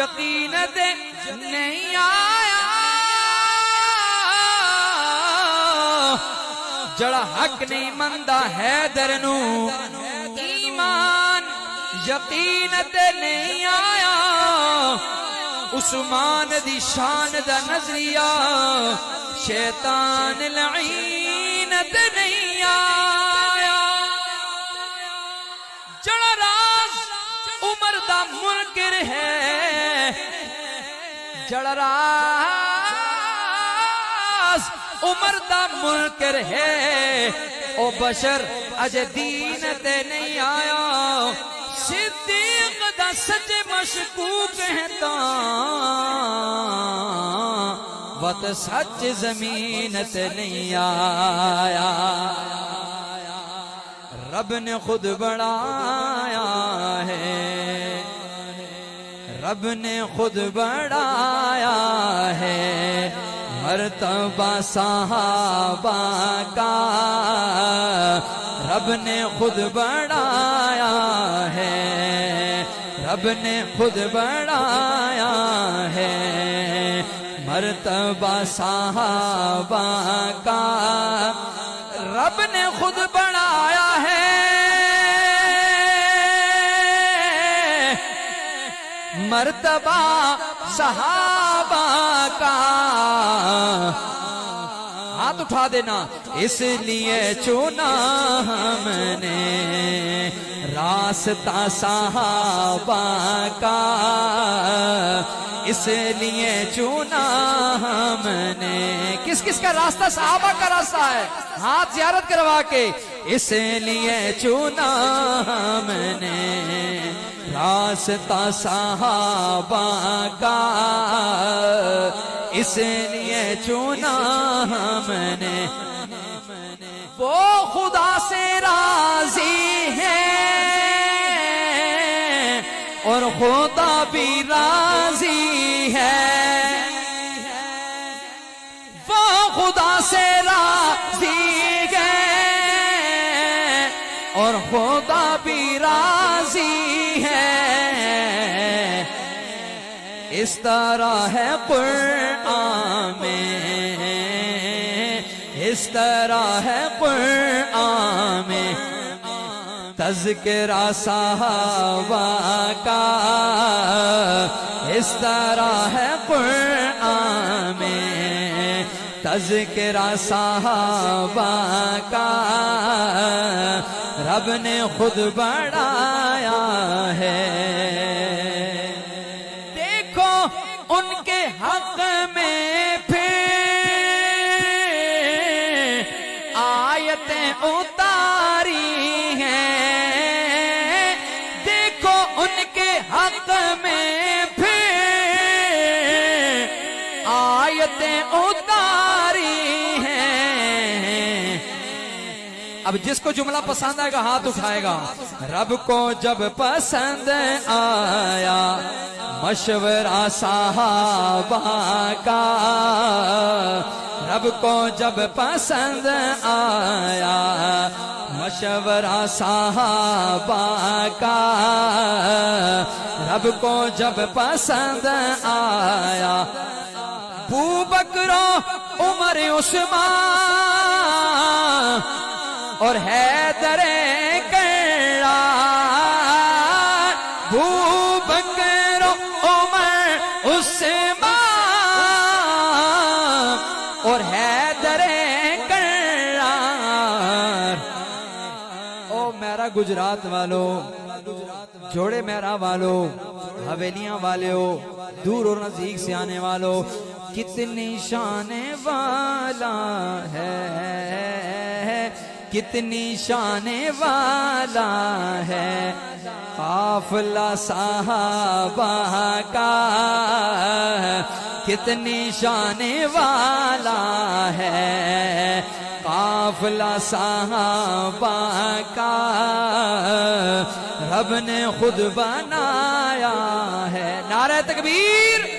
یقین تے نہیں آیا جڑا حق نہیں مندا حیدر نو ایمان یقین تے نہیں آیا عثمان دی شان دا نظریہ شیطان لعین تے نہیں آیا جڑا راز عمر دا منکر ہے جڑا راز عمر دا منکر ہے او بشر اج دین تے نہیں آیا صدیق دا سچ مشکوک کہتا وت سچ زمین تے نہیں آیا رب نے خود بڑھایا ہے رب نے خود بڑھایا ہے مرتبہ صحابہ کا رب نے خود بڑھایا ہے رب نے خود بڑھایا ہے مرتبہ صحابہ کا رب نے خود بڑھایا ہے مرتبہ صحابہ کا ہاتھ اٹھا دینا اس لیے چنا ہم نے راستہ صحابہ کا اس لیے چنا ہم نے کس کس کا راستہ صحابہ کا راستہ ہے ہاتھ زیارت کروا کے اس لیے چنا ہم نے راستہ صحابہ کا اس لیے چنا ہم نے وہ خدا سے راضی ہے اور خدا بھی راضی ہے وہ خدا سے راضی ہے اور خدا بھی راضی ہے اس طرح ہے قرآن میں اس طرح ہے قرآن میں تذکرہ صحابہ کا اس طرح ہے قرآن میں تذکرہ صحابہ کا رب نے خود بڑھایا ہے دیکھو ان کے حق میں پھر آیتیں اتاری ہیں دیکھو ان کے حق میں پھر آیتیں اتاری ہیں اب جس کو جملہ پسند آئے گا ہاتھ اٹھائے گا رب کو جب پسند آیا مشورہ صحابہ کا رب کو جب پسند آیا مشورہ صحابہ کا رب کو جب پسند آیا ابو بکر عمر عثمان اور حیدر کرار ابو بکر عمر عثمان اور حیدر کرار او میرا گجرات والو جوڑے میرا والو حویلیاں والے ہو دور اور نزدیک سے آنے والو کتنی شان والا ہے کتنی شان والا ہے قافلہ صحابہ کا کتنی شان والا ہے قافلہ صحابہ کا رب نے خود بنایا ہے نعرہ تکبیر